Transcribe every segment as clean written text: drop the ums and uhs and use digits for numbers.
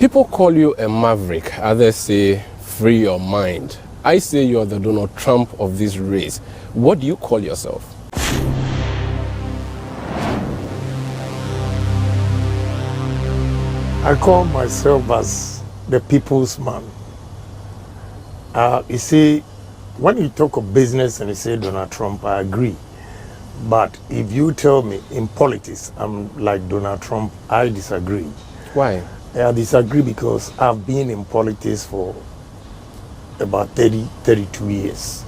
People call you a maverick. Others say, free your mind. I say you're the Donald Trump of this race. What do you call yourself? I call myself as the people's man. You see, when you talk of business and you say Donald Trump, I agree. But if you tell me in politics I'm like Donald Trump, I disagree. Why? I disagree because I've been in politics for about 32 years.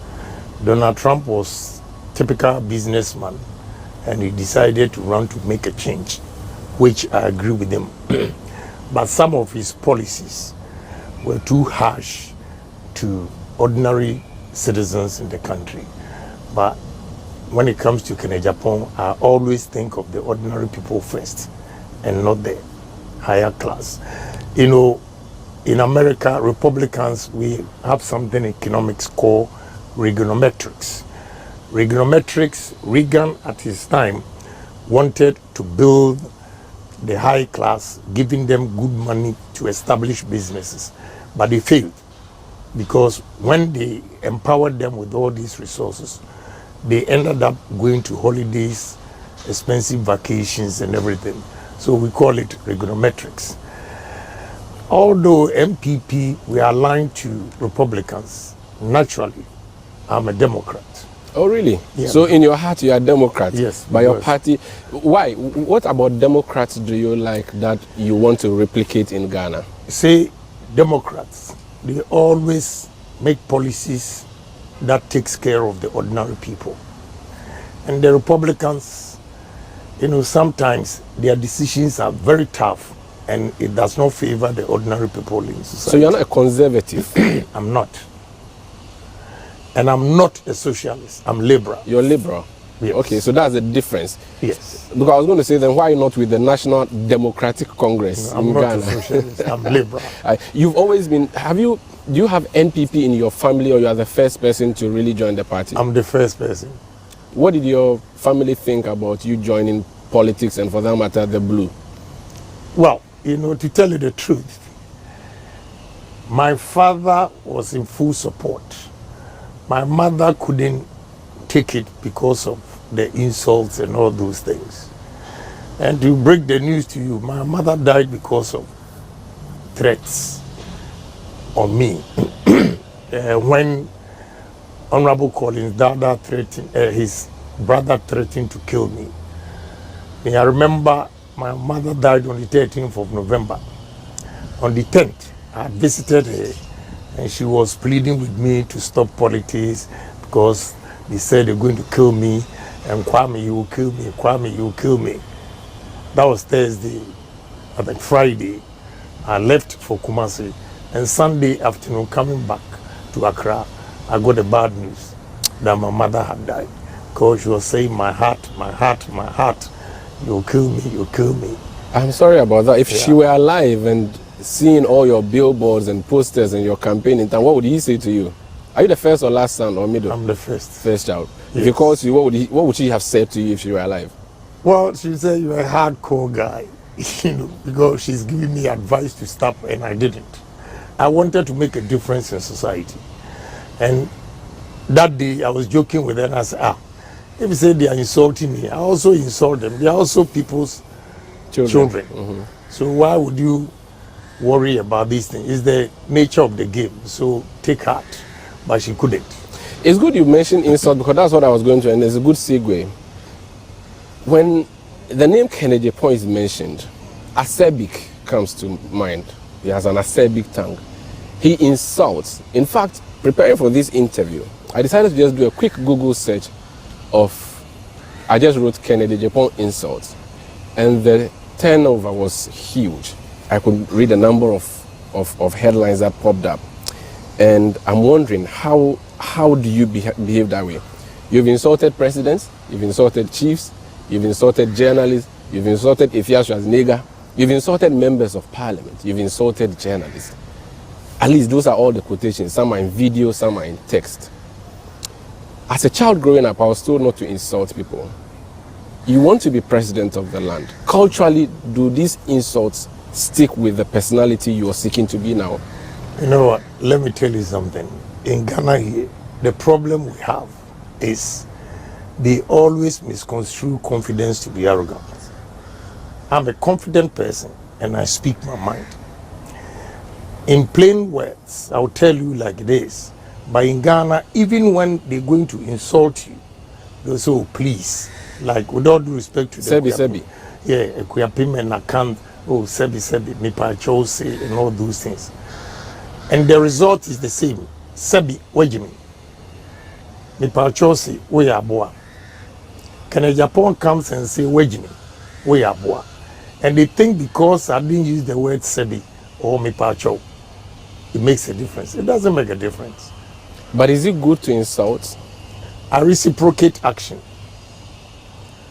Donald Trump was typical businessman and he decided to run to make a change, which I agree with him. But some of his policies were too harsh to ordinary citizens in the country. But when it comes to Kennedy Agyapong, I always think of the ordinary people first and not the higher class. You know, in America, Republicans, we have something in economics called Reaganomics. Reaganomics, Reagan at his time wanted to build the high class, giving them good money to establish businesses. But they failed because when they empowered them with all these resources, they ended up going to holidays, expensive vacations and everything. So we call it Reaganomics. Although MPP, we are aligned to Republicans, naturally, I'm a Democrat. Oh, really? Yeah. So in your heart, you are a Democrat? Yes. By your party, why? What about Democrats do you like that you want to replicate in Ghana? Say, Democrats, they always make policies that takes care of the ordinary people. And the Republicans, you know, sometimes their decisions are very tough and it does not favor the ordinary people in society. So you're not a conservative? I'm not. And I'm not a socialist. I'm liberal. You're liberal? Yes. Okay, so that's the difference. Yes. Because I was going to say, then why not with the National Democratic Congress I'm in not Ghana? a socialist. I'm liberal. You've always been, do you have NPP in your family, or you are the first person to really join the party? I'm the first person. What did your family think about you joining politics and, for that matter, the blue? Well, you know, to tell you the truth, my father was in full support. My mother couldn't take it because of the insults and all those things. And to break the news to you, my mother died because of threats on me. When Honorable Collins Dada threatened, his brother threatened to kill me. I remember my mother died on the 13th of November. On the 10th, I visited her and she was pleading with me to stop politics because they said they're going to kill me, and Kwame, you will kill me, Kwame, you will kill me. That was Thursday. I think Friday, I left for Kumasi, and Sunday afternoon coming back to Accra, I got the bad news that my mother had died, because she was saying, my heart, my heart, my heart, you'll kill me, you'll kill me. I'm sorry about that. If she were alive and seeing all your billboards and posters and your campaign in town, what would he say to you? Are you the first or last son or middle? I'm the first. First child. Yes. If he calls you, what would she have said to you if she were alive? Well, she said you're a hardcore guy, you know, because she's giving me advice to stop and I didn't. I wanted to make a difference in society. And that day I was joking with her and I said, if you say they are insulting me, I also insult them. They are also people's children. Mm-hmm. So why would you worry about these things? It's the nature of the game. So take heart. But she couldn't. It's good you mentioned insult, because that's what I was going to, and it's a good segue. When the name Kennedy Agyapong is mentioned, acerbic comes to mind. He has an acerbic tongue. He insults. In fact, preparing for this interview, I decided to just do a quick Google search I just wrote Kennedy Agyapong insults, and the turnover was huge. I could read a number of headlines that popped up, and I'm wondering how do you behave that way? You've insulted presidents, you've insulted chiefs, you've insulted journalists, you've insulted Ifiasu as nigger, you've insulted members of parliament, you've insulted journalists. At least those are all the quotations. Some are in video, some are in text. As a child growing up, I was told not to insult people. You want to be president of the land. Culturally, do these insults stick with the personality you are seeking to be now? You know what? Let me tell you something. In Ghana here, the problem we have is they always misconstrue confidence to be arrogant. I'm a confident person and I speak my mind. In plain words, I'll tell you like this. But in Ghana, even when they're going to insult you, they'll say, oh, please. Like, with all due respect to the Sebi. Yeah, Kuyapim and Akan, oh, Sebi, Mipa Chose, and all those things. And the result is the same. Sebi, Wejimi. Mipa Chose, we are boa. Kennedy Agyapong comes and say, Wejimi, we are boa. And they think because I didn't use the word Sebi or Mipa Cho, it makes a difference. It doesn't make a difference. But is it good to insult? I reciprocate action.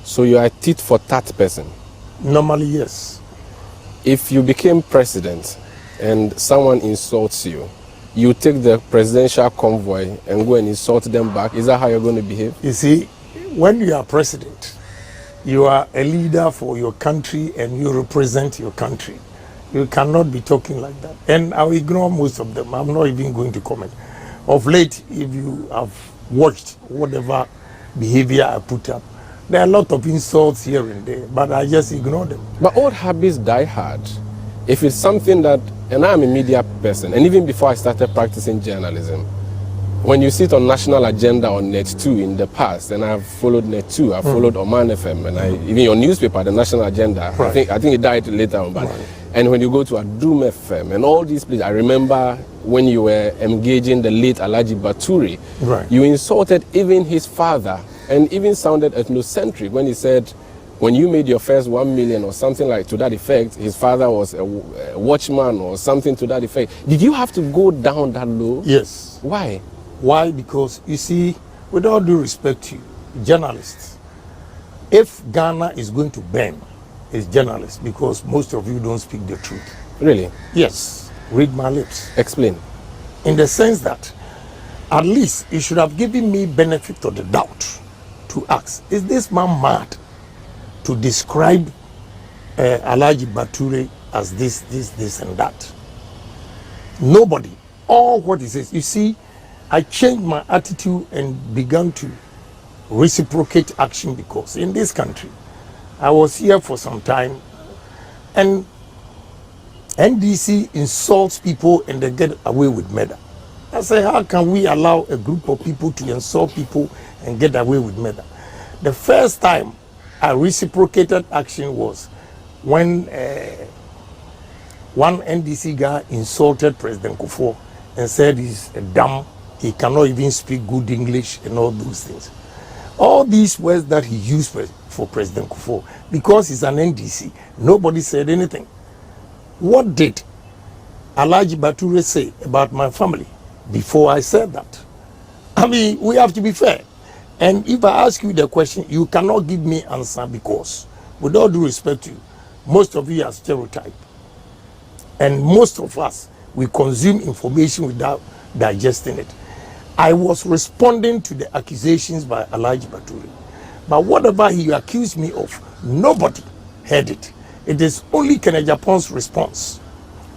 So you are a tit for tat person? Normally, yes. If you became president and someone insults you, you take the presidential convoy and go and insult them back. Is that how you're going to behave? You see, when you are president, you are a leader for your country and you represent your country. You cannot be talking like that. And I'll ignore most of them. I'm not even going to comment. Of late, if you have watched whatever behavior I put up, there are a lot of insults here and there, but I just ignore them. But old habits die hard. If it's something that, and I'm a media person, and even before I started practicing journalism, when you sit on national agenda on Net2 in the past, and I've followed Net2, I've followed Oman FM, and even your newspaper, the national agenda, Right. I think it died later on, but and when you go to Adum FM and all these places, I remember when you were engaging the late Alhaji Baturi, Right. you insulted even his father, and even sounded ethnocentric when he said, when you made your first 1 million or something like to that effect, his father was a watchman or something to that effect. Did you have to go down that low? Yes. Why? Why? Because, you see, with all due respect to you, journalists, if Ghana is going to burn, it's journalists, because most of you don't speak the truth. Really? Yes. Read my lips. Explain. In the sense that, at least, you should have given me benefit of the doubt to ask, is this man mad to describe Alhaji Baturi as this and that? Nobody. All what he says. You see, I changed my attitude and began to reciprocate action, because in this country, I was here for some time, and NDC insults people and they get away with murder. I say, how can we allow a group of people to insult people and get away with murder? The first time I reciprocated action was when one NDC guy insulted President Kufuor and said he's a dumb, he cannot even speak good English and all those things. All these words that he used for President Kufuor, because he's an NDC, nobody said anything. What did Alhaji Baturi say about my family before I said that? I mean, we have to be fair. And if I ask you the question, you cannot give me answer, because, with all due respect to you, most of you are stereotyped. And most of us, we consume information without digesting it. I was responding to the accusations by Alhaji Baturi. But whatever he accused me of, nobody heard it. It is only Kennedy Agyapong's response.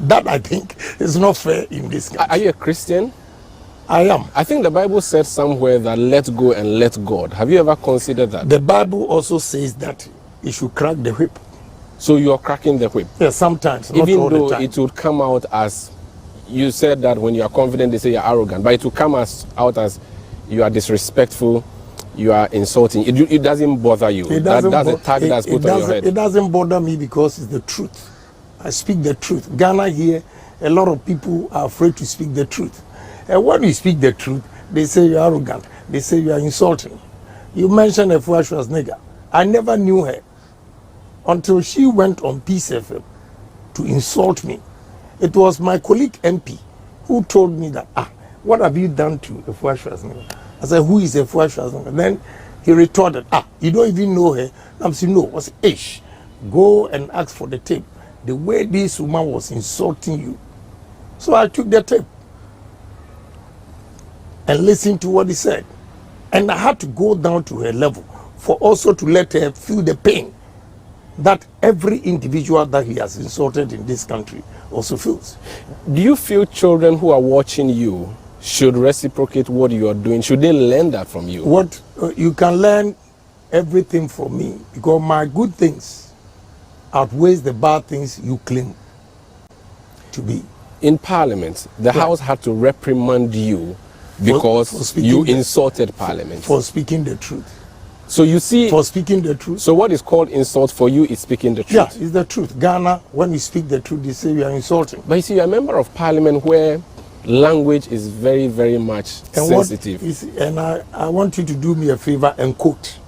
That, I think, is not fair in this country. Are you a Christian? I am. I think the Bible said somewhere that let go and let God. Have you ever considered that? The Bible also says that you should crack the whip. So you are cracking the whip? Yeah, sometimes, not Even all though the time. it would come out as, you said that when you are confident, they say you're arrogant, but it will come out as you are disrespectful, you are insulting. It doesn't bother you. That's a tag that's put on your head. It doesn't bother me, because it's the truth. I speak the truth. Ghana here, a lot of people are afraid to speak the truth. And when you speak the truth, they say you're arrogant. They say you are insulting. You mentioned Hawa Kooomson. I never knew her until she went on Peace FM to insult me. It was my colleague MP who told me that, what have you done to Hawa Kooomson? I said, who is Hawa Kooomson? Then he retorted, you don't even know her? I said, no. I said, go and ask for the tape. The way this woman was insulting you. So I took the tape and listened to what he said. And I had to go down to her level for also to let her feel the pain that every individual that he has insulted in this country also feels. Do you feel children who are watching you should reciprocate what you are doing? Should they learn that from you? What you can learn everything from me, because my good things outweighs the bad things you claim to be. In Parliament, the House had to reprimand you because you insulted Parliament. For speaking the truth. So you see... For speaking the truth. So what is called insult for you is speaking the truth? Yeah, it's the truth. Ghana, when we speak the truth, they say we are insulting. But you see, you're a member of Parliament where language is very, very much sensitive. And I want you to do me a favor and quote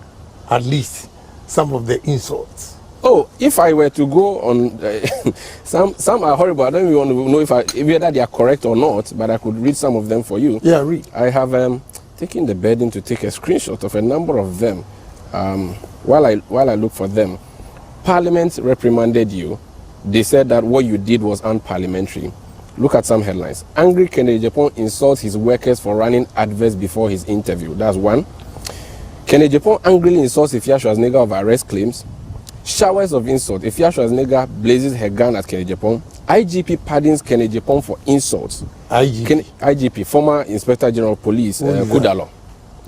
at least some of the insults. Oh, if I were to go on, some are horrible. I don't even want to know if whether they are correct or not, but I could read some of them for you. Yeah, read. I have taken the burden to take a screenshot of a number of them while I look for them. Parliament reprimanded you. They said that what you did was unparliamentary. Look at some headlines. Angry Kennedy Agyapong insults his workers for running adverts before his interview. That's one. Kennedy Agyapong angrily insults Ifya Schwarzenegger over arrest claims. Showers of insult. Ifya Schwarzenegger blazes her gun at Kennedy Agyapong. IGP pardons Kennedy Agyapong for insults. IGP, former Inspector General of Police, Kudalo.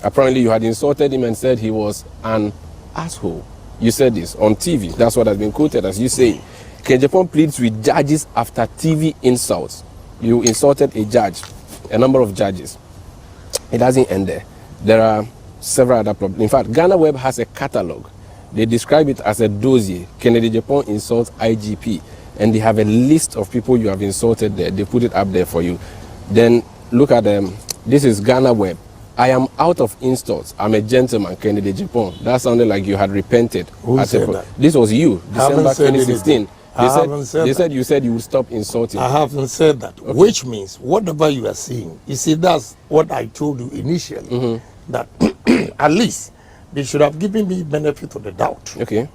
Apparently you had insulted him and said he was an asshole. You said this on TV. That's what has been quoted as you saying. Kennedy Agyapong pleads with judges after TV insults. You insulted a judge, a number of judges. It doesn't end there. There are several other problems. In fact, Ghana Web has a catalog. They describe it as a dossier. Kennedy Agyapong insults IGP. And they have a list of people you have insulted there. They put it up there for you. Then look at them. This is Ghana Web. I am out of insults. I'm a gentleman, Kennedy Agyapong. That sounded like you had repented. Who said that? This was you, December 2016. They said you said you would stop insulting. I haven't said that. Okay. Which means whatever you are saying, you see, that's what I told you initially. That at least they should have given me benefit of the doubt. Okay.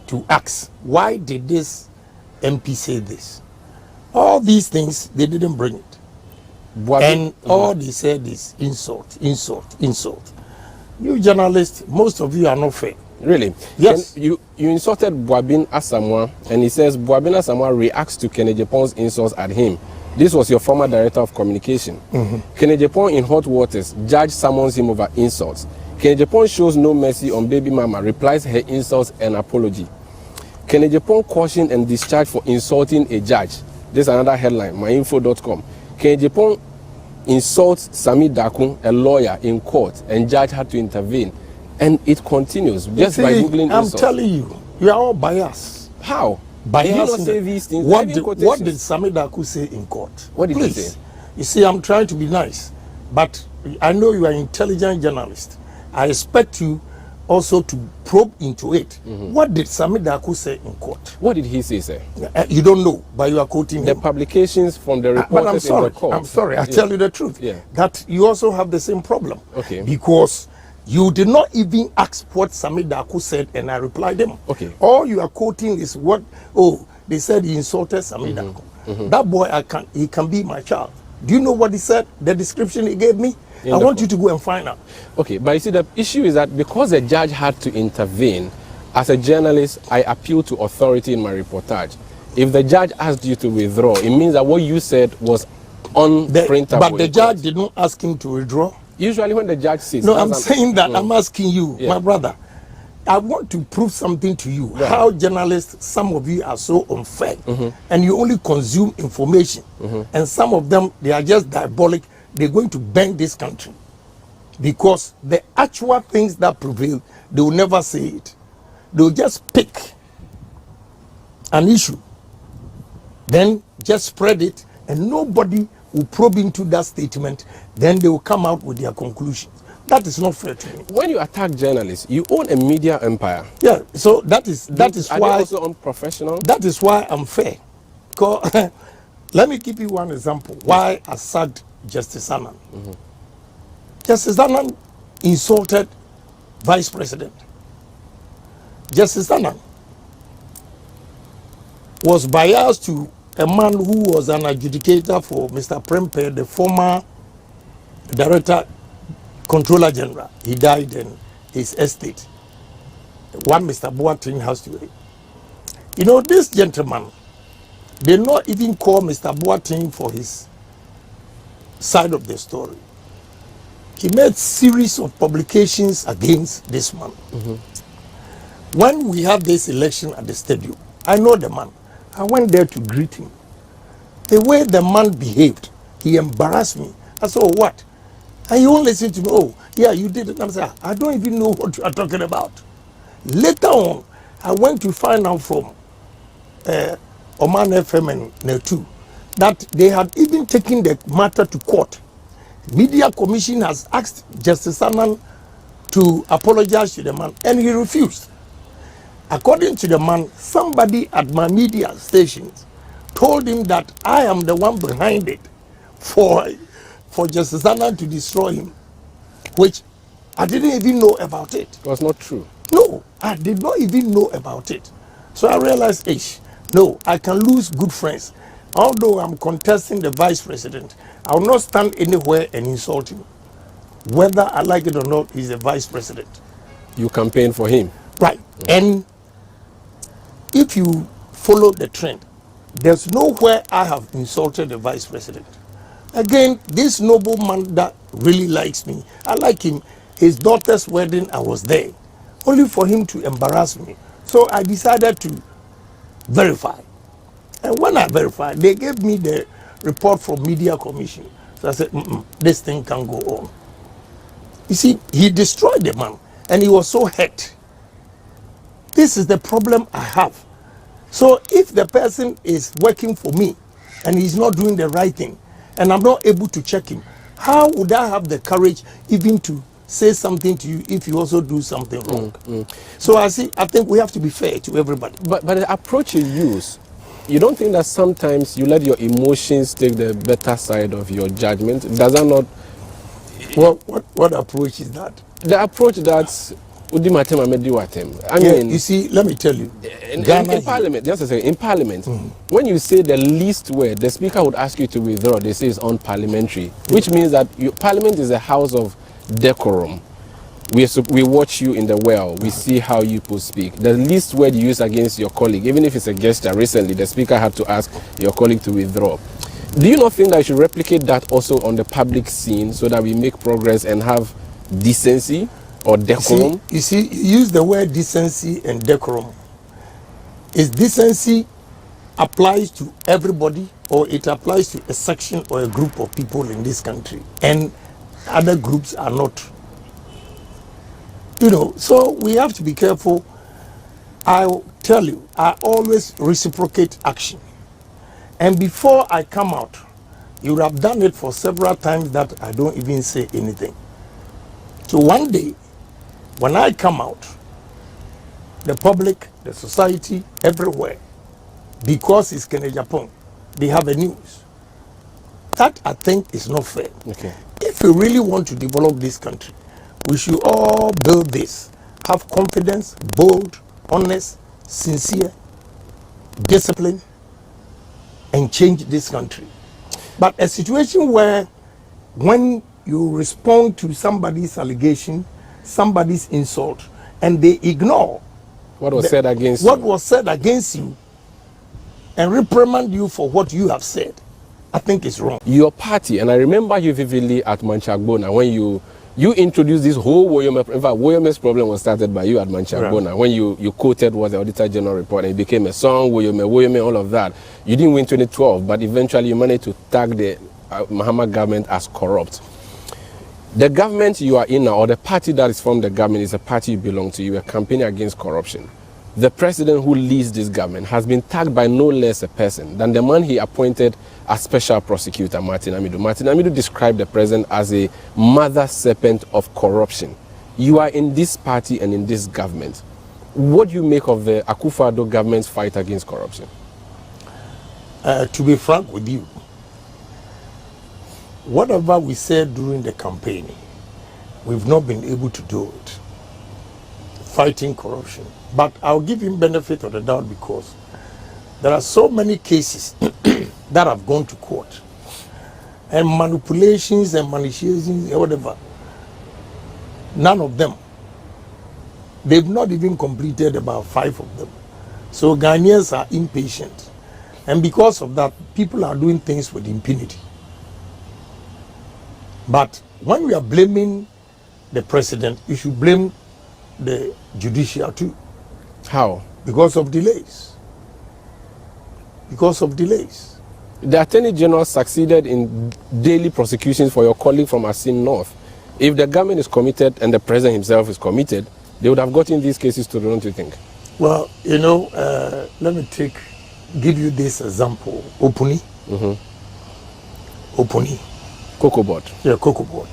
To ask, why did this MP say this? All these things, they didn't bring it. All they said is insult, insult, insult. You journalists, most of you are not fair. Really? Yes. You insulted Kwabena Asamoah, and he says Kwabena Asamoah reacts to Kennedy Agyapong's insults at him. This was your former director of communication. Kennedy Agyapong in hot waters, judge summons him over insults. Kennedy Agyapong shows no mercy on baby mama, replies her insults and apology. Kennedy Agyapong cautioned and discharged for insulting a judge. This is another headline, myinfo.com. Kennedy Agyapong insults Sami Dakun, a lawyer, in court, and judge had to intervene. And it continues just by Googling insults. I'm telling you, you are all biased. How? Biased. Did you not say these things? What did Sami Daku say in court? What did he say? You see, I'm trying to be nice, but I know you are an intelligent journalist. I expect you also to probe into it. What did Sami Daku say in court? What did he say, sir? You don't know, but you are quoting the him. publications from the reporters in the court. I'm sorry, I tell you the truth. Yeah. That you also have the same problem. Okay. Because you did not even ask what Sami Daku said, and I replied them. Okay. All you are quoting is what, they said he insulted Sami Daku. That boy, he can be my child. Do you know what he said? The description he gave me? I want you to go and find out. Okay, but you see, the issue is that because the judge had to intervene, as a journalist, I appeal to authority in my reportage. If the judge asked you to withdraw, it means that what you said was unprintable. But the judge did not ask him to withdraw. Usually when the judge says... No, I'm saying that. I'm asking you, my brother. I want to prove something to you. How journalists, some of you are so unfair. And you only consume information. And some of them, they are just diabolic. They're going to bend this country. Because the actual things that prevail, they will never say it. They will just pick an issue. Then just spread it. And nobody will probe into that statement. Then they will come out with their conclusions. That is not fair to me. When you attack journalists, you own a media empire. Yeah, so that is are why... Are also unprofessional? That is why I'm fair. Let me give you one example. Why I sacked Justice Annan. Justice Annan insulted Vice President. Justice Annan was biased to a man who was an adjudicator for Mr. Prempeh, the former Director Controller General. He died in his estate. One Mr. Boateng has to You know, this gentleman, they not even call Mr. Boateng for his side of the story. He made series of publications against this man. When we had this election at the stadium, I know the man. I went there to greet him. The way the man behaved, he embarrassed me. I said, oh, what? And he won't listen to me. Oh, yeah, you did it. I said, I don't even know what you are talking about. Later on, I went to find out from Oman FM and Netu that they had even taken the matter to court. Media Commission has asked Justice Annan to apologize to the man, and he refused. According to the man, somebody at my media stations told him that I am the one behind it for Justice Annan to destroy him, which I didn't even know about it. It was not true. No, I did not even know about it. So I realized, no, I can lose good friends. Although I'm contesting the vice president, I will not stand anywhere and insult him. Whether I like it or not, he's the vice president. You campaign for him. Right. And if you follow the trend, there's nowhere I have insulted the vice president. Again, this noble man that really likes me, I like him. His daughter's wedding, I was there, only for him to embarrass me. So I decided to verify. And when I verified, they gave me the report from Media Commission. So I said, this thing can't go on. You see, he destroyed the man, and he was so hurt. This is the problem I have. So if the person is working for me and he's not doing the right thing, and I'm not able to check him, how would I have the courage even to say something to you if you also do something wrong? So I think we have to be fair to everybody. But the approach you use, you don't think that sometimes you let your emotions take the better side of your judgment? Does that not? What approach is that? The approach that I mean, you see, let me tell you, in Parliament, just to say, in Parliament, when you say the least word, the Speaker would ask you to withdraw. They say it's unparliamentary, which means that Parliament is a house of decorum. We watch you in the well. We see how you people speak. The least word you use against your colleague, even if it's a gesture, recently the Speaker had to ask your colleague to withdraw. Do you not think that you should replicate that also on the public scene so that we make progress and have decency or decorum? You use the word decency and decorum. Is decency applies to everybody, or it applies to a section or a group of people in this country, and other groups are not? You know, so we have to be careful. I'll tell you, I always reciprocate action. And before I come out, you would have done it for several times that I don't even say anything. So one day, when I come out, the public, the society, everywhere, because it's Kennedy Agyapong, they have a news. That, I think, is not fair. Okay. If we really want to develop this country, we should all build this. Have confidence, bold, honest, sincere, discipline, and change this country. But a situation where when you respond to somebody's allegation, somebody's insult, and they ignore what was said against you and reprimand you for what you have said, I think it's wrong. Your party, and I remember you vividly at Manchagbona when you introduced this whole Woyome. In fact, Woyome's problem was started by you at Manchagbona, right, when you quoted what the Auditor General report, and it became a song, Woyome, all of that. You didn't win 2012, but eventually you managed to tag the Mahama government as corrupt. The government you are in now, or the party that is from the government, is a party you belong to. You are campaigning against corruption. The president who leads this government has been tagged by no less a person than the man he appointed as special prosecutor, Martin Amidu. Martin Amidu described the president as a mother serpent of corruption. You are in this party and in this government. What do you make of the Akufo-Addo government's fight against corruption? To be frank with you, whatever we said during the campaign, we've not been able to do it. Fighting corruption. But I'll give him benefit of the doubt because there are so many cases that have gone to court, and manipulations and manipulations and whatever. None of them. They've not even completed about 5 of them. So Ghanaians are impatient. And because of that, people are doing things with impunity. But when we are blaming the president, you should blame the judiciary too. How? Because of delays. Because of delays. The Attorney General succeeded in daily prosecutions for your colleague from Asin North. If the government is committed and the president himself is committed, they would have gotten these cases to, don't you think? Well, you know, let me give you this example. Opuni. Opuni. Cocoa board. Yeah, cocoa board.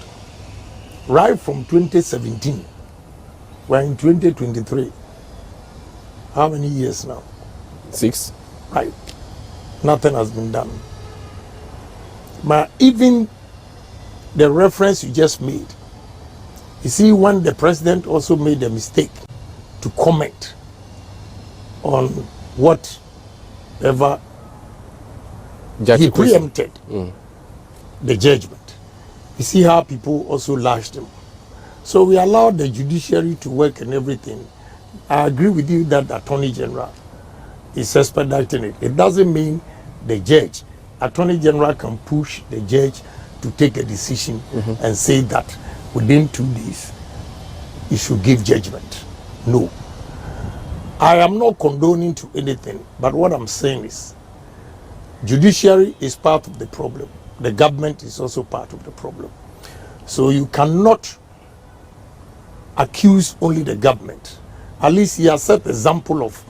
Right from 2017, we're in 2023. How many years now? 6. Right. Nothing has been done. But even the reference you just made, you see, when the president also made a mistake to comment on whatever he preempted the judgment. You see how people also lashed him. So we allowed the judiciary to work and everything. I agree with you that the Attorney General is expediting it. It doesn't mean the judge. Attorney General can push the judge to take a decision and say that within 2 days he should give judgment. No. I am not condoning to anything, but what I'm saying is judiciary is part of the problem. The government is also part of the problem. So you cannot accuse only the government. At least he has set example of,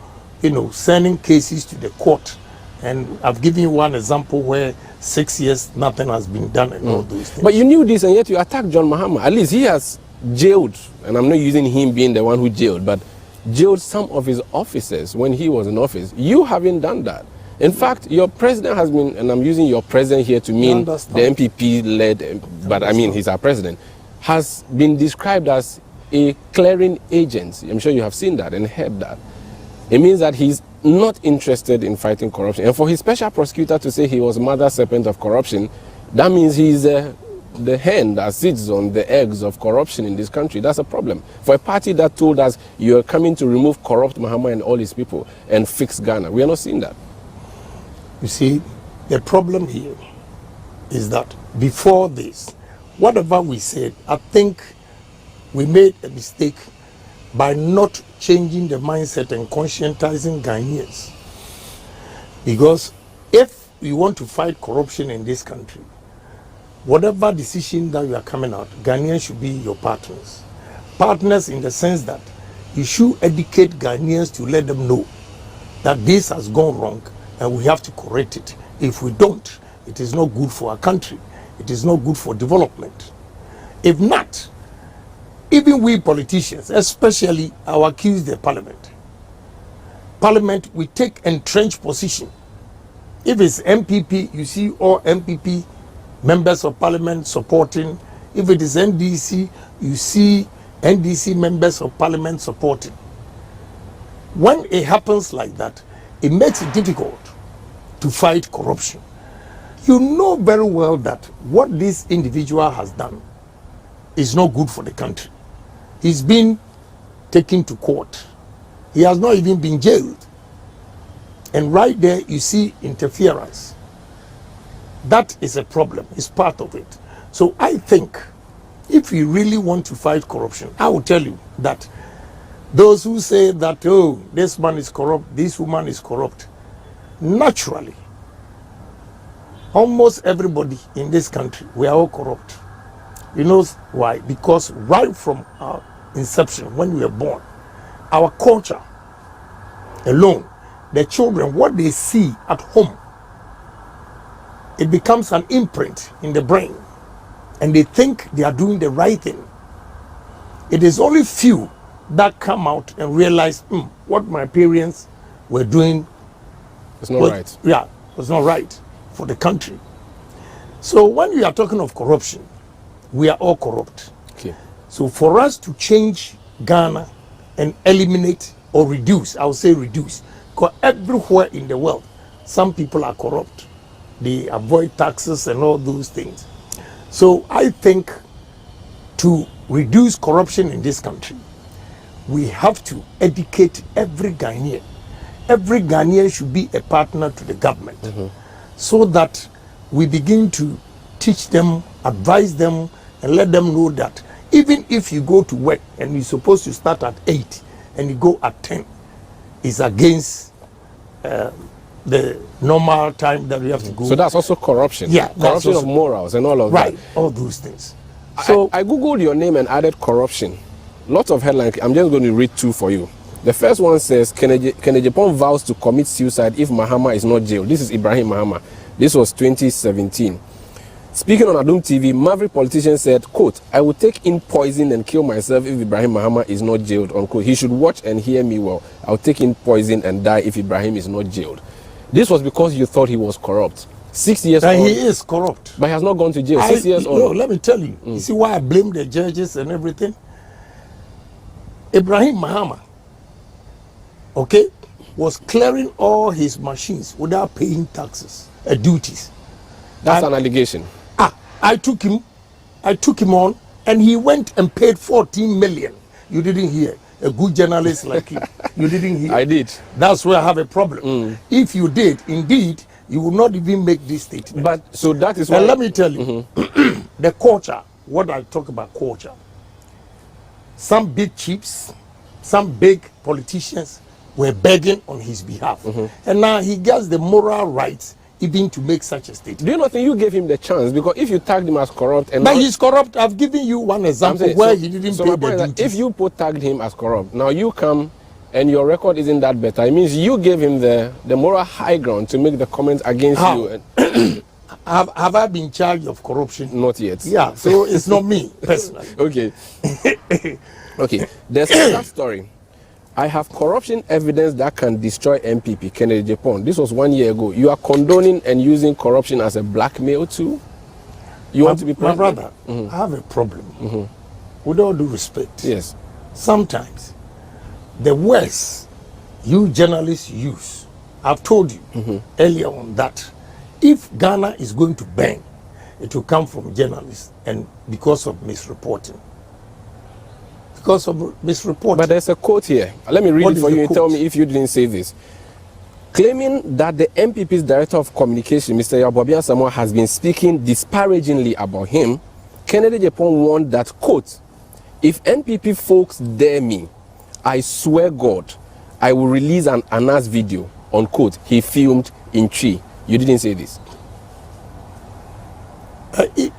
you know, sending cases to the court. And I've given you one example where 6 years nothing has been done and all those things. But you knew this and yet you attacked John Mahama. At least he has jailed, and I'm not using him being the one who jailed, but jailed some of his officers when he was in office. You haven't done that. In fact, your president has been, and I'm using your president here to mean the MPP-led, but I mean he's our president, has been described as a clearing agent. I'm sure you have seen that and heard that. It means that he's not interested in fighting corruption. And for his special prosecutor to say he was mother serpent of corruption, that means he's the hen that sits on the eggs of corruption in this country. That's a problem. For a party that told us you're coming to remove corrupt Mahama and all his people and fix Ghana, we are not seeing that. You see, the problem here is that before this, whatever we said, I think we made a mistake by not changing the mindset and conscientizing Ghanaians. Because if we want to fight corruption in this country, whatever decision that you are coming out, Ghanaians should be your partners. Partners in the sense that you should educate Ghanaians to let them know that this has gone wrong and we have to correct it. If we don't, it is not good for our country. It is not good for development. If not, even we politicians, especially our accused the parliament, we take entrenched position. If it's MPP, you see all MPP members of parliament supporting. If it is NDC, you see NDC members of parliament supporting. When it happens like that, it makes it difficult to fight corruption. You know very well that what this individual has done is not good for the country. He's been taken to court. He has not even been jailed. And right there you see interference. That is a problem. It's part of it. So I think if we really want to fight corruption, I will tell you that those who say that, oh, this man is corrupt, this woman is corrupt, naturally, almost everybody in this country, we are all corrupt. You know why? Because right from our inception, when we were born, our culture alone, the children, what they see at home, it becomes an imprint in the brain, and they think they are doing the right thing. It is only few that come out and realize, what my parents were doing it's not right. Yeah, it's not right for the country. So when we are talking of corruption, we are all corrupt. Okay. So for us to change Ghana and eliminate or reduce, I would say reduce, because everywhere in the world, some people are corrupt. They avoid taxes and all those things. So I think to reduce corruption in this country, we have to educate every Ghanaian every Ghanaian should be a partner to the government, so that we begin to teach them, advise them, and let them know that even if you go to work and you're supposed to start at 8 and you go at 10, it's against the normal time that we have to go. So that's also corruption. Yeah, corruption of morals and all of that. Right, all those things. So I googled your name and added corruption. Lots of headlines. I'm just going to read 2 for you. The first one says Kennedy Agyapong vows to commit suicide if Mahama is not jailed. This is Ibrahim Mahama. This was 2017. Speaking on Adum TV, Maverick politician said, quote, "I will take in poison and kill myself if Ibrahim Mahama is not jailed," unquote. He should watch and hear me well. I'll take in poison and die if Ibrahim is not jailed. This was because you thought he was corrupt. 6 years on. He is corrupt. But he has not gone to jail. 6 years on. No, let me tell you. You see why I blame the judges and everything? Ibrahim Mahama, okay, was clearing all his machines without paying taxes, duties. That's an allegation. I took him on, and he went and paid 14 million. You didn't hear. A good journalist like you, you didn't hear. I did. That's where I have a problem. If you did, indeed, you would not even make this statement. But so that is why. And let me tell you, the culture. What I talk about culture. Some big chiefs, some big politicians were begging on his behalf, and now he gets the moral rights even to make such a statement. Do you not think you gave him the chance? Because if you tagged him as corrupt, and but he's corrupt. I've given you one example where he didn't pay the duties. If you tagged him as corrupt, now you come and your record isn't that better. It means you gave him the moral high ground to make the comments against you. And have I been charged of corruption? Not yet. Yeah, so it's not me personally. Okay. Okay. There's another story. I have corruption evidence that can destroy MPP Kennedy Agyapong. This was 1 year ago. You are condoning and using corruption as a blackmail too? You want to be my brother? I have a problem. With all due respect. Yes. Sometimes the words you journalists use, I've told you earlier on that if Ghana is going to bang, it will come from journalists and because of misreporting. Because of misreporting. But there's a quote here. Let me read it for you and quote? tell me if you didn't say this. Claiming that the MPP's director of communication, Mr. Yabobian, has been speaking disparagingly about him, Kennedy Agyapong warned that, quote, "If NPP folks dare me, I swear God, I will release an Anas video," unquote, he filmed in Tree. You didn't say this.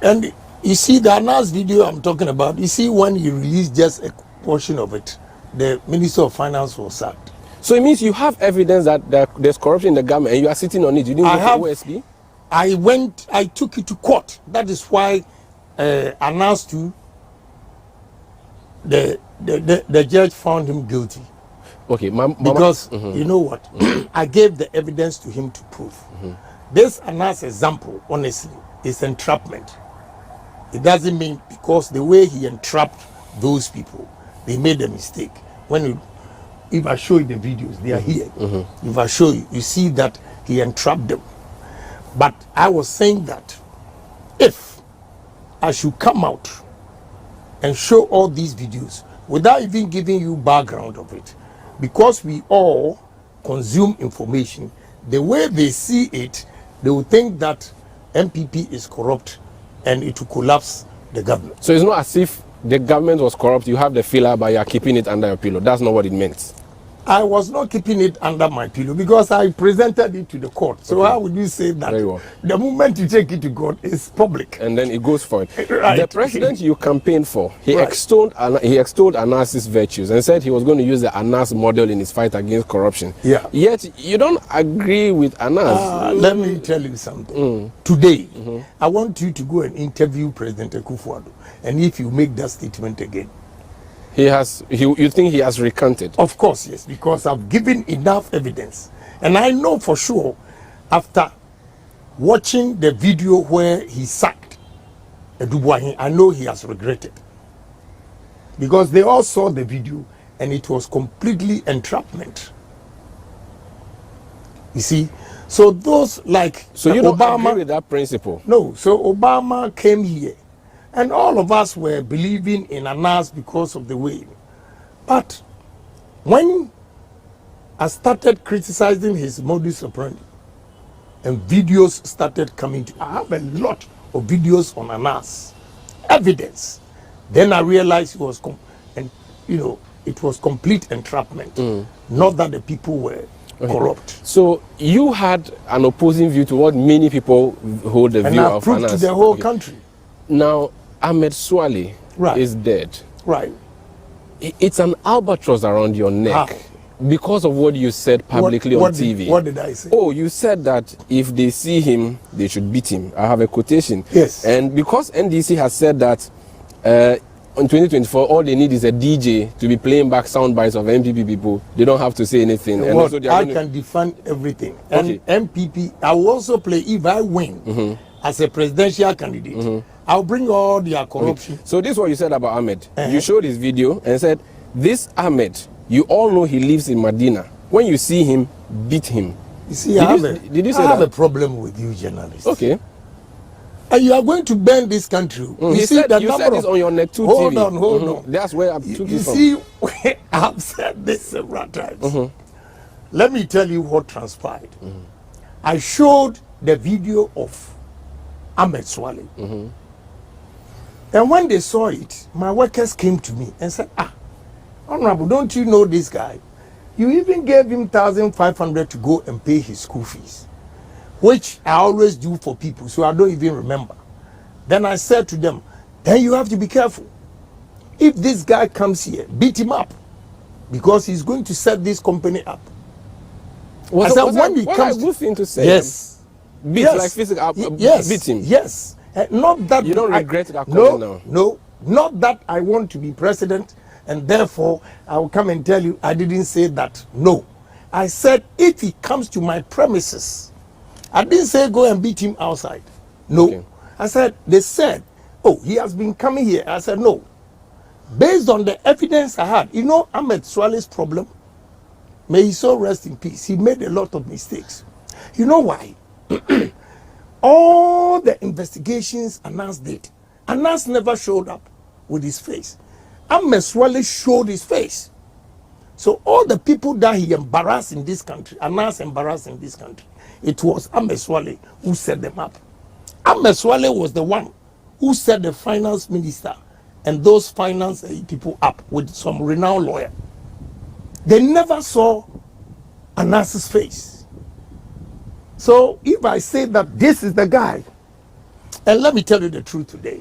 And you see the Anas video I'm talking about, you see when he released just a portion of it, the Minister of Finance was sacked. So it means you have evidence that there's corruption in the government and you are sitting on it. You didn't go to OSP? I took it to court. That is why Anas to the judge found him guilty. Okay, because you know what? I gave the evidence to him to prove. This Anas example, honestly, is entrapment. It doesn't mean because the way he entrapped those people, they made a mistake. If I show you the videos, they are here. If I show you, you see that he entrapped them. But I was saying that if I should come out and show all these videos without even giving you background of it, because we all consume information, the way they see it, they will think that MPP is corrupt and it will collapse the government. So it's not as if the government was corrupt, you have the filler, but you are keeping it under your pillow. That's not what it meant. I was not keeping it under my pillow because I presented it to the court. So how would you say that? Very well. The moment you take it to court, it's public. And then it goes for it. Right. The president you campaigned for, he Right. extolled Anas's virtues and said he was going to use the Anas model in his fight against corruption. Yeah. Yet you don't agree with Anas. Let me tell you something. Today, I want you to go and interview President Akufo-Addo. And if you make that statement again, you think he has recanted? of course, yes, because I've given enough evidence. And I know for sure, after watching the video where he sacked Edubuahin, I know he has regretted. Because they all saw the video and it was completely entrapment. You see? So those like So you don't Obama, agree with that principle? no, so Obama came here and all of us were believing in Anas because of the way. But when I started criticizing his modus operandi, and videos started coming to. I have a lot of videos on Anas, evidence. Then I realized it was, it was complete entrapment. Not that the people were corrupt. So you had an opposing view to what many people hold the view of Anas. And I proved to the whole country. Now, Amed Suale is dead. Right. It's an albatross around your neck because of what you said publicly on TV. What did I say? Oh, you said that if they see him, they should beat him. I have a quotation. Yes. And because NDC has said that in 2024, all they need is a DJ to be playing back sound bites of MPP people. They don't have to say anything. And also I can defend everything. And MPP, I will also play if I win as a presidential candidate. I'll bring all their corruption. So this is what you said about Ahmed. You showed his video and said, this Ahmed, you all know he lives in Medina. When you see him, beat him. You see, I have a problem with you journalists. Okay. And you are going to burn this country. You said this on your Net 2 hold TV. Hold on. That's where I took it from. You see, I've said this several times. Let me tell you what transpired. I showed the video of Amed Suale. And when they saw it, my workers came to me and said, Honorable, don't you know this guy? You even gave him 1,500 to go and pay his school fees, which I always do for people, so I don't even remember. Then I said to them, then you have to be careful. If this guy comes here, beat him up, because he's going to set this company up. What a good thing to say. Yes. Like physical, beat him. Yes. Not that you don't regret that comment now. No, not that I want to be president, and therefore I will come and tell you I didn't say that. No, I said if he comes to my premises, I didn't say go and beat him outside. No, I said they said, oh, he has been coming here. I said no, based on the evidence I had. You know, Amed Suale's problem. May he so rest in peace. He made a lot of mistakes. You know why? All the investigations Anas did, Anas never showed up with his face. Amed Suale showed his face. So all the people that he embarrassed in this country, Anas embarrassed in this country, it was Amed Suale who set them up. Amed Suale was the one who set the finance minister and those finance people up with some renowned lawyer. They never saw Anas's face. So if I say that this is the guy, and let me tell you the truth today,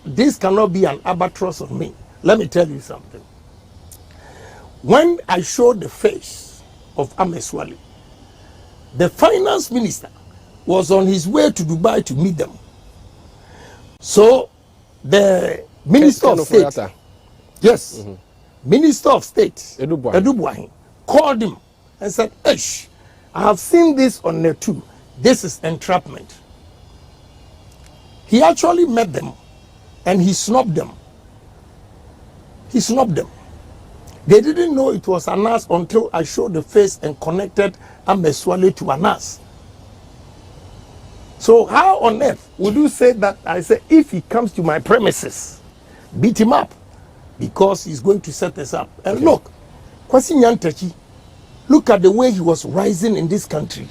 this cannot be an albatross on me. Let me tell you something. When I showed the face of Amed Suale, the finance minister was on his way to Dubai to meet them. So the minister of state, yes, minister of state, Edubuahin, called him and said, Eish, I have seen this on Net 2. This is entrapment. He actually met them and he snubbed them. He snubbed them. They didn't know it was Anas until I showed the face and connected Amed Suale to Anas. So how on earth would you say that? I say, if he comes to my premises, beat him up, because he's going to set us up. And look, Kwasi Nyantekyi, look at the way he was rising in this country.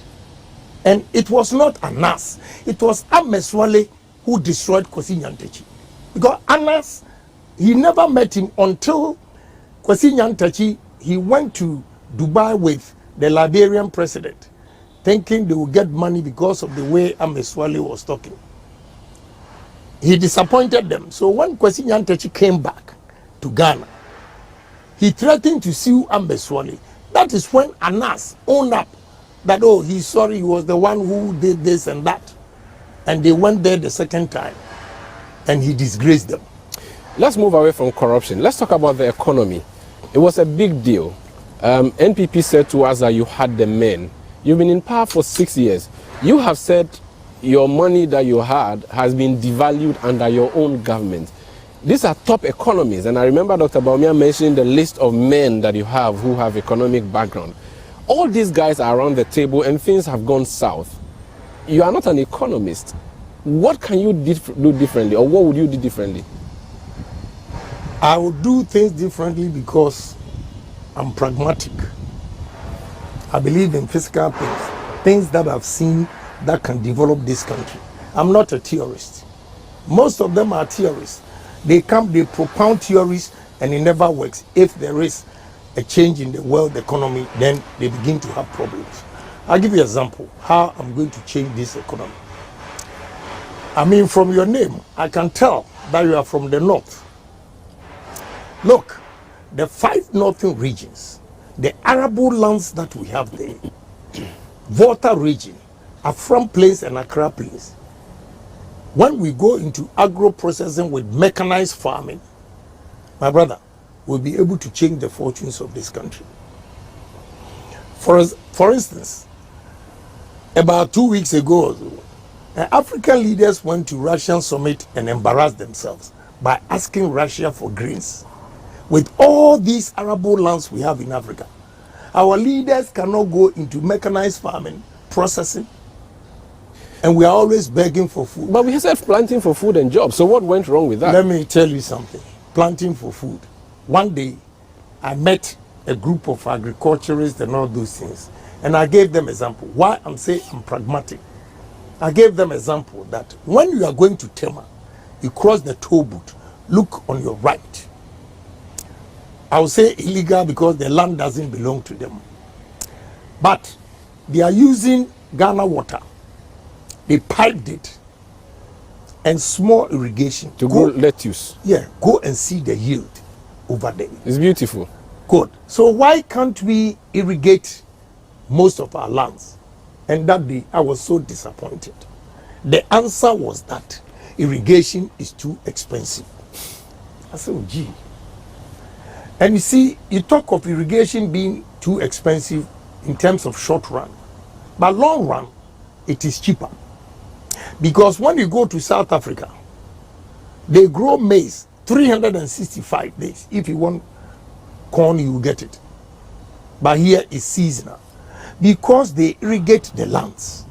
And it was not Anas. It was Amed Suale who destroyed Kwasi Nyantekyi. Because Anas, he never met him until Kwasi Nyantekyi, he went to Dubai with the Liberian president, thinking they would get money because of the way Amed Suale was talking. He disappointed them. So when Kwasi Nyantekyi came back to Ghana, he threatened to sue Amed Suale. That is when Anas owned up that, oh, he's sorry, he was the one who did this and that. And they went there the second time and he disgraced them. Let's move away from corruption. Let's talk about the economy. It was a big deal. NPP said to us that you had the men. You've been in power for 6 years. You have said your money that you had has been devalued under your own government. These are top economies, and I remember Dr. Bawumia mentioning the list of men that you have who have economic background. All these guys are around the table and things have gone south. You are not an economist. What can you do differently, or what would you do differently? I would do things differently because I'm pragmatic. I believe in physical things that I've seen that can develop this country. I'm not a theorist. Most of them are theorists. They propound theories, and it never works. If there is a change in the world economy, then they begin to have problems. I'll give you an example how I'm going to change this economy. I mean, from your name, I can tell that you are from the north. Look, the 5 northern regions, the arable lands that we have there, Volta region, Afram Plains and Accra Plains. When we go into agro-processing with mechanized farming, my brother, we'll be able to change the fortunes of this country. For instance, about 2 weeks ago, African leaders went to Russian summit and embarrassed themselves by asking Russia for grains. With all these arable lands we have in Africa, our leaders cannot go into mechanized farming, processing, and we are always begging for food. But we said planting for food and jobs, so what went wrong with that? Let me tell you something. Planting for food. One day, I met a group of agriculturists and all those things, and I gave them example. Why I'm saying I'm pragmatic. I gave them example that when you are going to Tema, you cross the toll booth, look on your right. I will say illegal because the land doesn't belong to them. But they are using Ghana water. They piped it and small irrigation. To grow lettuce. Yeah, go and see the yield over there. It's beautiful. Good. So why can't we irrigate most of our lands? And that day I was so disappointed. The answer was that irrigation is too expensive. I said, oh, gee. And you see, you talk of irrigation being too expensive in terms of short run, but long run, it is cheaper. Because when you go to South Africa, they grow maize 365 days. If you want corn, you will get it. But here it's seasonal. Because they irrigate the lands.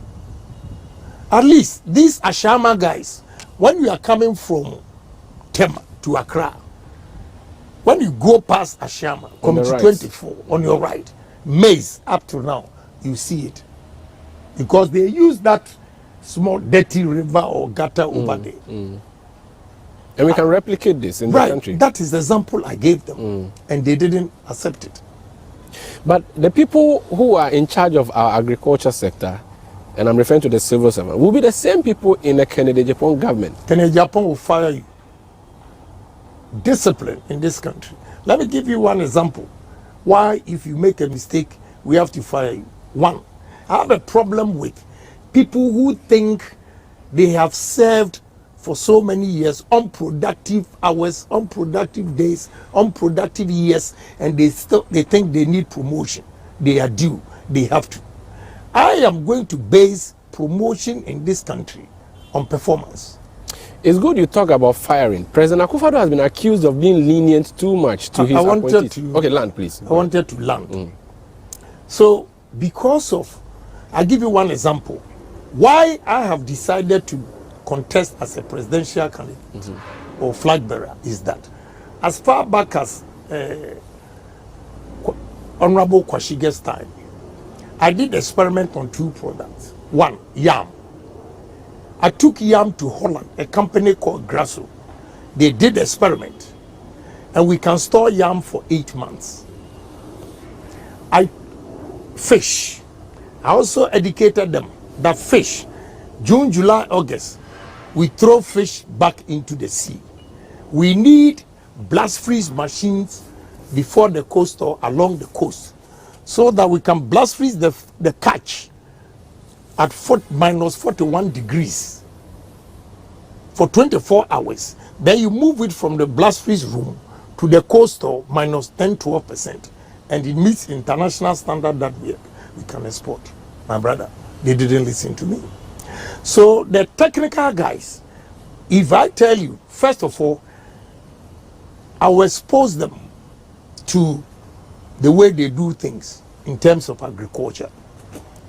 At least these Ashama guys, when you are coming from Tema to Accra, when you go past Ashama, Committee 24, on your right, maize up to now, you see it. Because they use that small dirty river or gutter over there. And we can replicate this in the country. That is the example I gave them. And they didn't accept it. But the people who are in charge of our agriculture sector, and I'm referring to the civil servant, will be the same people in the Kennedy Agyapong government. Kennedy Agyapong will fire you. Discipline in this country. Let me give you one example. Why, if you make a mistake, we have to fire you. One, I have a problem with people who think they have served for so many years, unproductive hours, unproductive days, unproductive years, and they think they need promotion. They are due. They have to. I am going to base promotion in this country on performance. It's good you talk about firing. President Akufo-Addo has been accused of being lenient too much to his appointees. Okay, land, please. I wanted to land. So, because of, I'll give you one example. Why I have decided to contest as a presidential candidate or flag bearer is that as far back as Honorable Kwashige's time, I did experiment on 2 products. One, yam. I took yam to Holland, a company called Grasso. They did experiment, and we can store yam for 8 months. Fish. I also educated them that fish, June, July, August, we throw fish back into the sea. We need blast freeze machines before the coast or along the coast, so that we can blast freeze the catch at minus 41 degrees for 24 hours. Then you move it from the blast freeze room to the coastal minus 10-12%, and it meets international standard that we can export. My brother, they didn't listen to me. So the technical guys, if I tell you, first of all, I will expose them to the way they do things in terms of agriculture.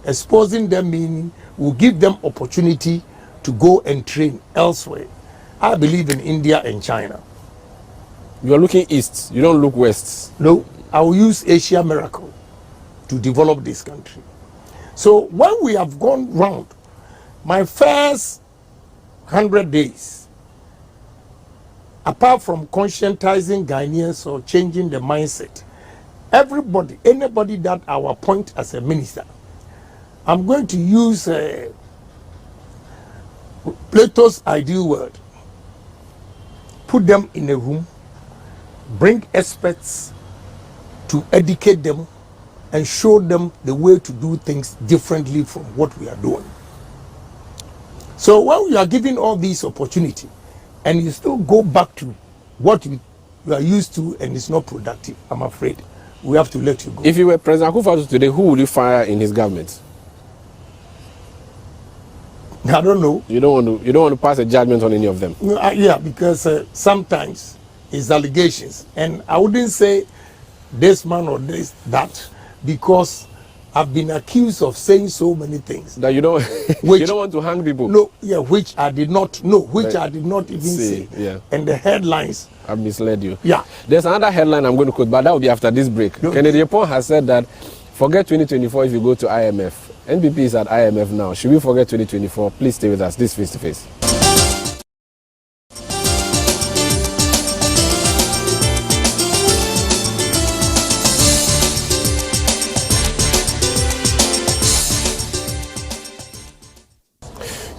Exposing them meaning will give them opportunity to go and train elsewhere. I believe in India and China. You are looking east, you don't look west. No, I will use Asia Miracle to develop this country. So when we have gone round, my first 100 days, apart from conscientizing Ghanaians or changing the mindset, everybody, anybody that I will appoint as a minister, I'm going to use Plato's ideal word. Put them in a room, bring experts to educate them and show them the way to do things differently from what we are doing. So when you are given all these opportunity and you still go back to what you are used to and it's not productive, I'm afraid we have to let you go. If you were President Akufo-Addo today, who would you fire in his government? I don't know. You don't want to pass a judgment on any of them. No, yeah, because sometimes it's allegations, and I wouldn't say this man or this that, because I've been accused of saying so many things that you don't which, you don't want to hang people. No, yeah, which I did not know, which I did not even say. say. Yeah. And the headlines I've misled you. Yeah. There's another headline I'm going to quote, but that will be after this break. Okay. Kennedy Agyapong has said that forget 2024 if you go to IMF. NPP is at IMF now. Should we forget 2024? Please stay with us. This Face to Face.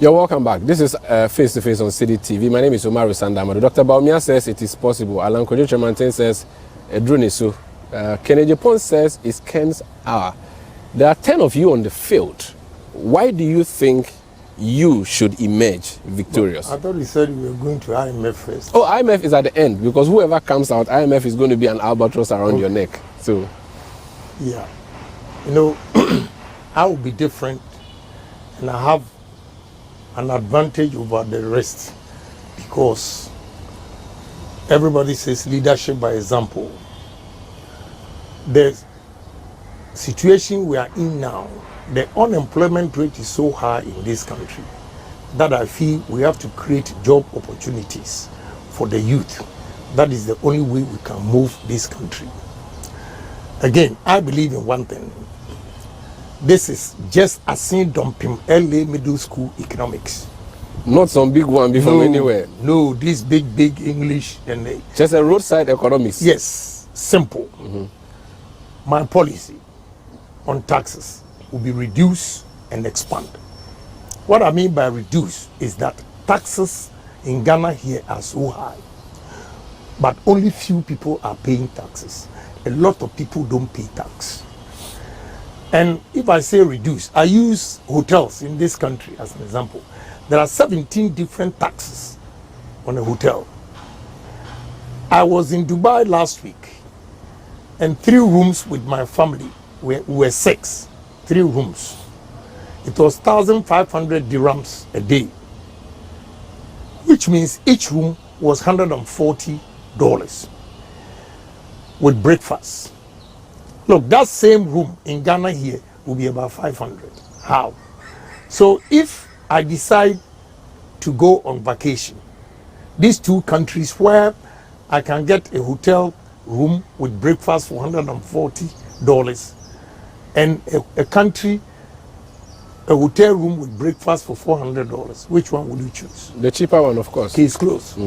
You're welcome back. This is Face to Face on City TV. My name is Omar Sandamado. Dr Bawumia says it is possible. Alan Kojo Tremantin says drone is so. Kennedy Agyapong says it's Ken's hour. There are 10 of you on the field. Why do you think you should emerge victorious? I thought you said we were going to IMF first. Oh, IMF is at the end, because whoever comes out, IMF is going to be an albatross around your neck. So, yeah, you know, I will be different, and I have an advantage over the rest, because everybody says leadership by example. The situation we are in now, the unemployment rate is so high in this country that I feel we have to create job opportunities for the youth. That is the only way we can move this country. Again, I believe in one thing. This is just a dumping LA middle school economics. not some big one from anywhere. No, this big English and just a roadside economics. Yes, simple. My policy on taxes will be reduce and expand. What I mean by reduce is that taxes in Ghana here are so high, but only few people are paying taxes. A lot of people don't pay tax. And if I say reduce, I use hotels in this country as an example. There are 17 different taxes on a hotel. I was in Dubai last week, and 3 rooms with my family. We were 6, 3 rooms. It was 1,500 dirhams a day, which means each room was $140 with breakfast. Look, that same room in Ghana here will be about 500. How? So if I decide to go on vacation, these 2 countries where I can get a hotel room with breakfast for $140 and a country, a hotel room with breakfast for $400, which one will you choose? The cheaper one, of course. Case closed.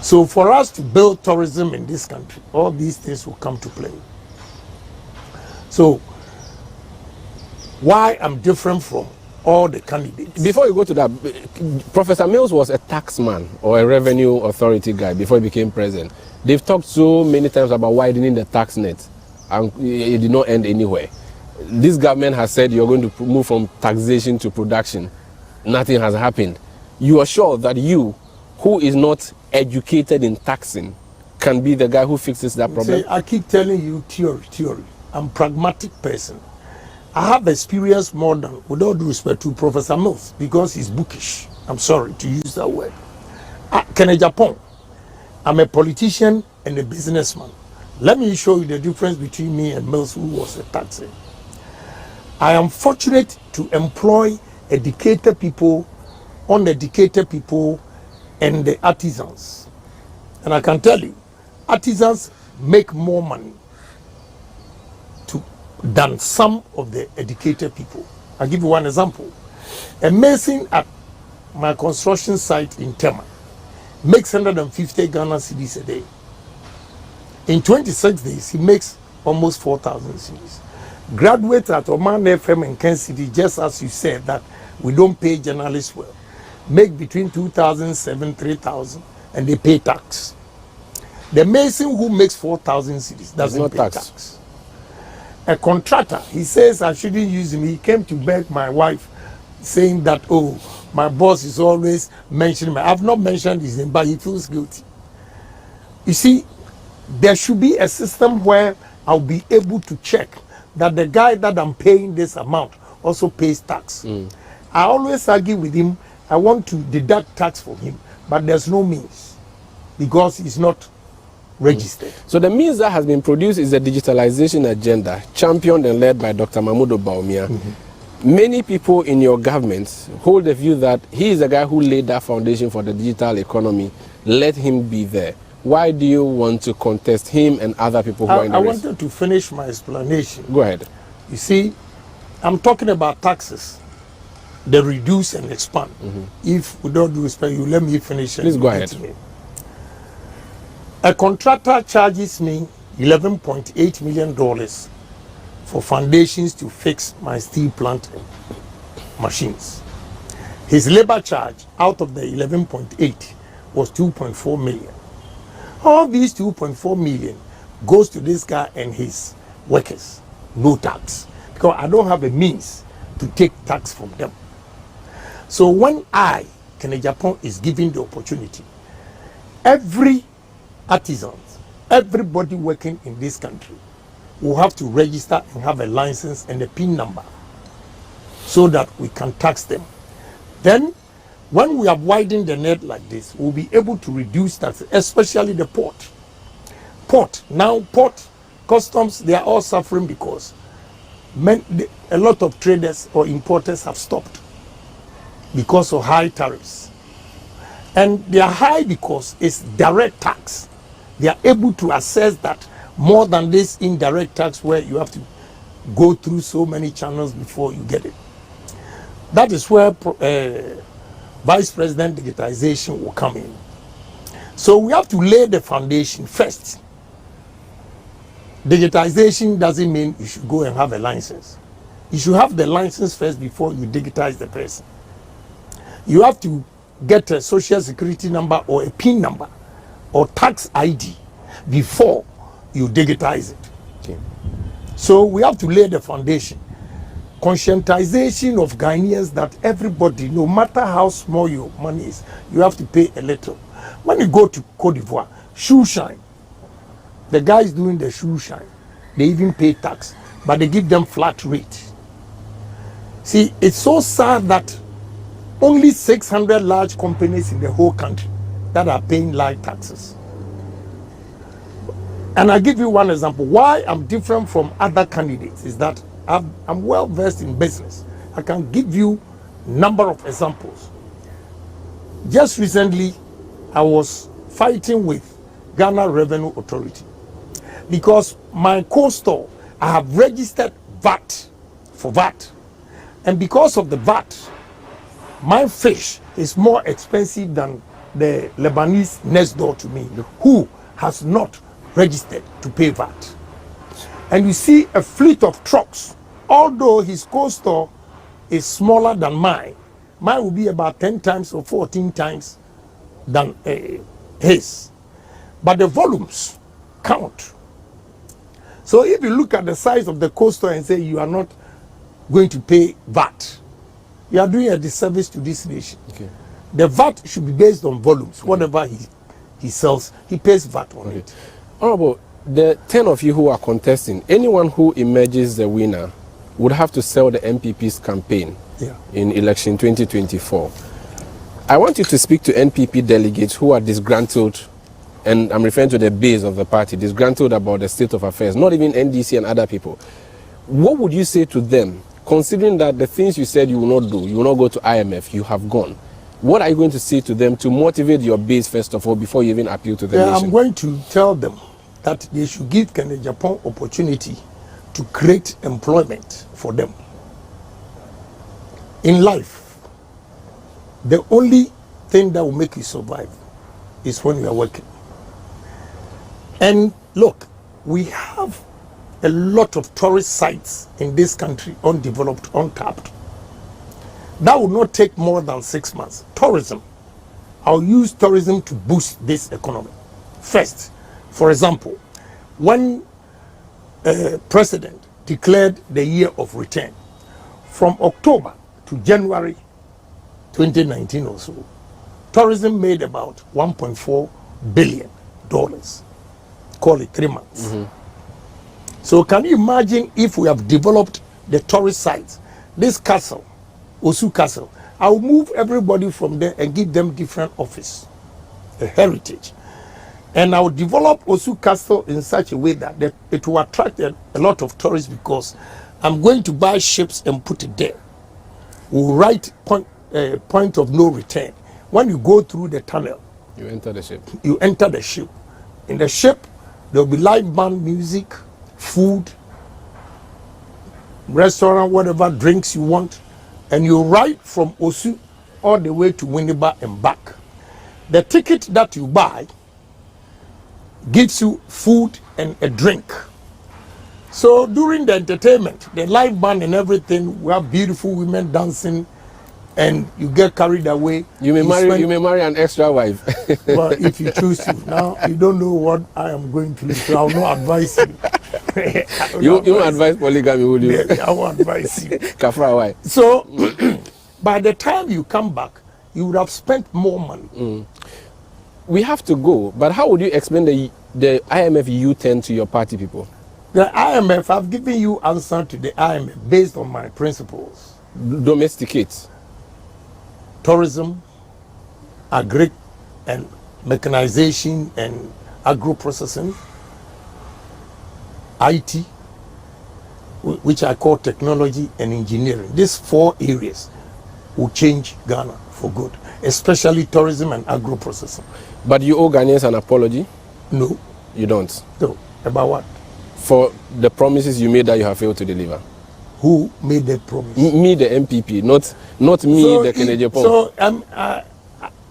So for us to build tourism in this country, all these things will come to play. So why I'm different from all the candidates? Before you go to that, Professor Mills was a taxman or a revenue authority guy before he became president. They've talked so many times about widening the tax net, and it did not end anywhere. This government has said you're going to move from taxation to production. Nothing has happened. You are sure that you, who is not educated in taxing, can be the guy who fixes that problem? See, I keep telling you theory. I'm a pragmatic person. I have experience more than, with all due respect to Professor Mills, because he's bookish. I'm sorry to use that word. Kennedy Agyapong, I'm a politician and a businessman. Let me show you the difference between me and Mills, who was a taxer. I am fortunate to employ educated people, uneducated people, and the artisans. And I can tell you, artisans make more money to than some of the educated people. I'll give you one example. A mason at my construction site in Tema makes 150 Ghana cedis a day. In 26 days, he makes almost 4,000 cedis. Graduates at Oman FM and Ken City, just as you said that we don't pay journalists well, make between 2,007, 3,000, and they pay tax. The mason who makes 4,000 cedis doesn't pay tax. A contractor, he says I shouldn't use him. He came to beg my wife, saying that, oh, my boss is always mentioning me. I've not mentioned his name, but he feels guilty. You see, there should be a system where I'll be able to check that the guy that I'm paying this amount also pays tax. I always argue with him. I want to deduct tax from him, but there's no means because he's not registered. So the means that has been produced is a digitalization agenda championed and led by Dr. Mahamudu Bawumia. Many people in your government hold the view that he is the guy who laid that foundation for the digital economy. Let him be there. Why do you want to contest him and other people who are in the race? I wanted to finish my explanation. Go ahead. You see, I'm talking about taxes. They reduce and expand. If we don't do respect, you let me finish. Please go ahead. A contractor charges me $11.8 million for foundations to fix my steel plant machines. His labor charge out of the 11.8 was 2.4 million. All these 2.4 million goes to this guy and his workers, no tax, because I don't have a means to take tax from them. So when Kennedy Agyapong, is given the opportunity, every artisan, everybody working in this country will have to register and have a license and a PIN number so that we can tax them. Then when we have widened the net like this, we'll be able to reduce taxes, especially the port. Now port, customs, they are all suffering because a lot of traders or importers have stopped because of high tariffs. And they are high because it's direct tax. They are able to assess that more than this indirect tax where you have to go through so many channels before you get it. That is where Vice President digitization will come in. So we have to lay the foundation first. Digitization doesn't mean you should go and have a license. You should have the license first before you digitize the person. You have to get a social security number or a PIN number or tax ID before you digitize it. Okay. So we have to lay the foundation. Conscientization of Ghanaians that everybody, no matter how small your money is, you have to pay a little. When you go to Cote d'Ivoire, shoe shine, the guys doing the shoe shine, they even pay tax, but they give them flat rate. See, it's so sad that only 600 large companies in the whole country that are paying light taxes. And I'll give you one example. Why I'm different from other candidates is that I'm well versed in business. I can give you a number of examples. Just recently, I was fighting with Ghana Revenue Authority because my co-store, I have registered VAT for VAT. And because of the VAT, my fish is more expensive than the Lebanese next door to me, who has not registered to pay VAT. And you see a fleet of trucks, although his co-store is smaller than mine will be about 10 times or 14 times than his. But the volumes count. So if you look at the size of the co-store and say you are not going to pay VAT, you are doing a disservice to this nation. Okay. The VAT should be based on volumes. Whatever he sells, he pays VAT on it. Honorable, the 10 of you who are contesting, anyone who emerges the winner would have to sell the MPP's campaign in election 2024. I want you to speak to NPP delegates who are disgruntled, and I'm referring to the base of the party, disgruntled about the state of affairs, not even NDC and other people. What would you say to them, considering that the things you said you will not do, you will not go to IMF, you have gone? What are you going to say to them to motivate your base, first of all, before you even appeal to the nation? I'm going to tell them that they should give Kennedy Agyapong opportunity to create employment for them. In life, the only thing that will make you survive is when you are working. And look, we have a lot of tourist sites in this country, undeveloped, untapped. That will not take more than 6 months. Tourism. I'll use tourism to boost this economy. First, for example, when President declared the year of return, from October to January 2019 or so, tourism made about $1.4 billion. Call it 3 months. So can you imagine if we have developed the tourist sites, this castle, Osu Castle, I'll move everybody from there and give them different office, a heritage. And I'll develop Osu Castle in such a way that it will attract a lot of tourists, because I'm going to buy ships and put it there. We'll write point of no return. When you go through the tunnel, you enter the ship. You enter the ship. In the ship, there'll be live band music, food, restaurant, whatever drinks you want, and you ride from Osu all the way to Winneba and back. The ticket that you buy gives you food and a drink. So during the entertainment, the live band and everything, we have beautiful women dancing, and you get carried away. You may marry an extra wife. Well, if you choose to. Now you don't know what I am going to do, so I will not advise you. You won't advise polygamy, will you? I won't advise you. Kafra, why? So by the time you come back, you would have spent more money. We have to go, but how would you explain the IMF U-turn to your party people? The IMF, I've given you answer to the IMF based on my principles. Domesticate. Tourism, agri and mechanization and agro-processing, IT, which I call technology and engineering. These 4 areas will change Ghana for good, especially tourism and agro-processing. But you owe Ghanaians an apology? No. You don't? No. About what? For the promises you made that you have failed to deliver. Who made that promise? Me, the MPP, not me, so the Kennedy Agyapong. So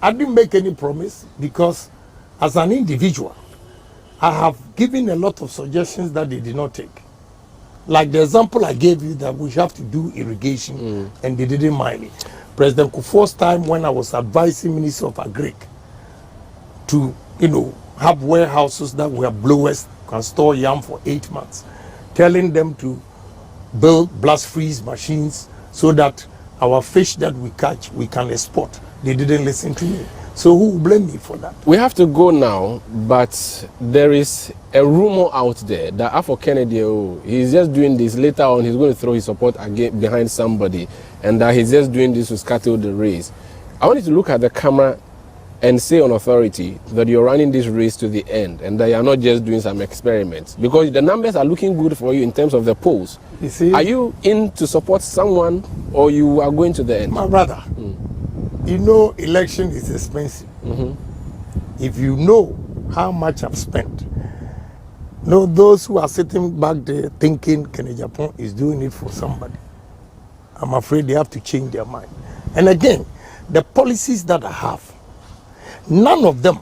I didn't make any promise, because as an individual, I have given a lot of suggestions that they did not take. Like the example I gave you that we have to do irrigation, and they didn't mind it. President Kufuor's time, when I was advising Minister of Agri to, have warehouses that were blowers, can store yam for 8 months, telling them to build blast freeze machines so that our fish that we catch, we can export. They didn't listen to me. So who will blame me for that? We have to go now, but there is a rumor out there that after Kennedy, he's just doing this. Later on, he's going to throw his support again behind somebody, and that he's just doing this to scuttle the race. I want you to look at the camera and say on authority that you're running this race to the end, and that you're not just doing some experiments, because the numbers are looking good for you in terms of the polls. You see? Are you in to support someone, or you are going to the end? My brother, election is expensive. If you know how much I've spent, those who are sitting back there thinking Kennedy Agyapong is doing it for somebody, I'm afraid they have to change their mind. And again, the policies that I have, none of them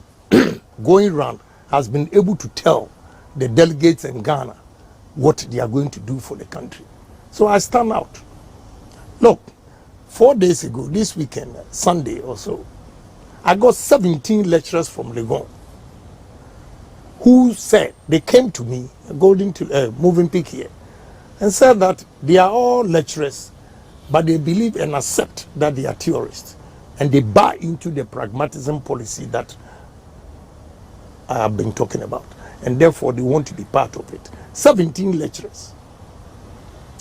going around has been able to tell the delegates in Ghana what they are going to do for the country. So I stand out. Look, 4 days ago, this weekend, Sunday or so, I got 17 lecturers from Legon who said, they came to me, moving peak here, and said that they are all lecturers, but they believe and accept that they are theorists. And they buy into the pragmatism policy that I have been talking about. And therefore, they want to be part of it. 17 lecturers.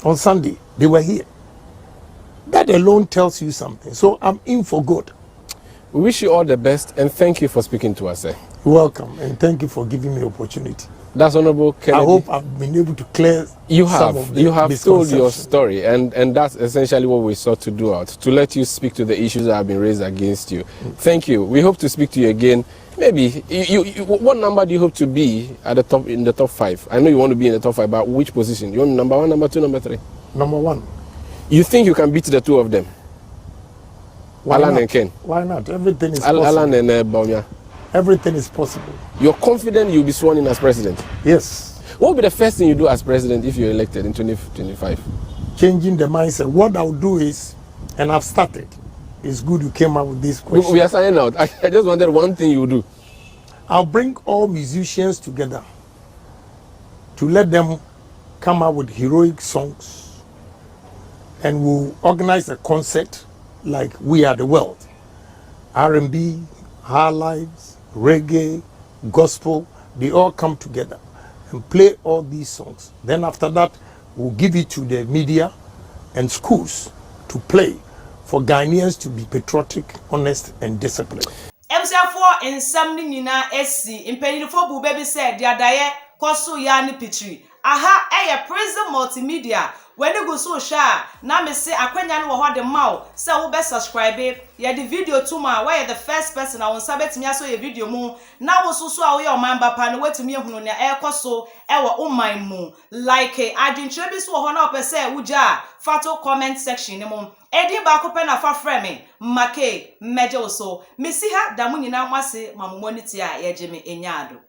On Sunday, they were here. That alone tells you something. So I'm in for good. We wish you all the best, and thank you for speaking to us. You're welcome, and thank you for giving me the opportunity. That's Honorable Kennedy. I hope I've been able to clear you some have. of the You have told your misconceptions. story, and that's essentially what we sought to do out, to let you speak to the issues that have been raised against you. Thank you. We hope to speak to you again. Maybe, what number do you hope to be at the top, in the top 5? I know you want to be in the top 5, but which position? You want number 1, number 2, number 3? Number 1. You think you can beat the 2 of them? Why Alan not? and Ken? Why not? Everything is possible. Alan and Bawumia. Everything is possible. You're confident you'll be sworn in as president? Yes. What will be the first thing you do as president if you're elected in 2025? Changing the mindset. What I'll do is, and I've started, it's good you came up with this question. We are signing out. I just wanted one thing you do. I'll bring all musicians together to let them come up with heroic songs, and we'll organize a concert like We Are the World. R&B, high lives, reggae, gospel, they all come together and play all these songs. Then after that, we'll give it to the media and schools to play for Ghanaians to be patriotic, honest, and disciplined. MCA4 in Samni Nina SC in Penifo Bubaby said, Diadaye, Kosu Yani Pitri. Aha, prison multimedia. When you go so sha, na me say akwenyan wo ho de maw, say wo be subscribe, ye the video to ma, where the first person I won sabet me aso ye video mu, na wo so a wo ye Oman ba pa no wetumi ehunu ne ekoso e wo Oman mu. Like adwintre bi so ho na opese wuja, fato comment section ni mu. Edi ba ko pe na fa frame, make Wiawoso. Me si ha da mu nyina mwase mamumoni ti a ye je me enyado.